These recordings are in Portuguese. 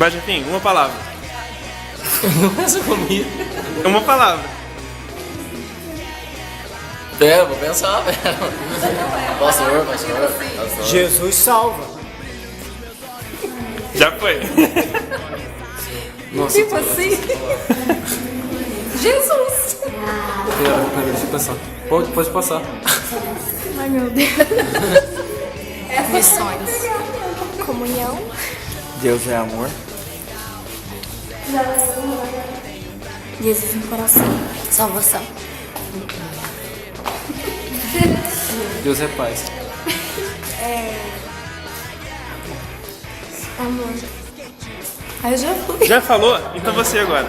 Mas enfim, uma palavra. Essa comida. Uma palavra. Pera, vou pensar, pera. Pastor. Jesus salva. Já foi. Nossa, Tipo assim. Jesus! pera, deixa eu pensar. Pode passar. Ai meu Deus. Missões. Comunhão. Deus é amor. Jesus no coração. Salvação. Deus é paz. Amor. Aí eu já fui. Já falou? Então você agora.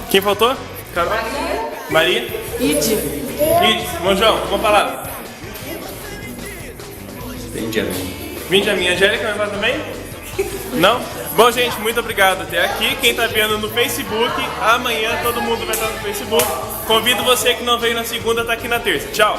Quem faltou? Carol? Maria? Ide. Monjão, uma palavra. Benjamin. Benjamin, Angélica vai falar também? Não? Bom, gente, muito obrigado até aqui. Quem tá vendo no Facebook, amanhã todo mundo vai estar no Facebook. Convido você que não veio na segunda, tá aqui na terça. Tchau!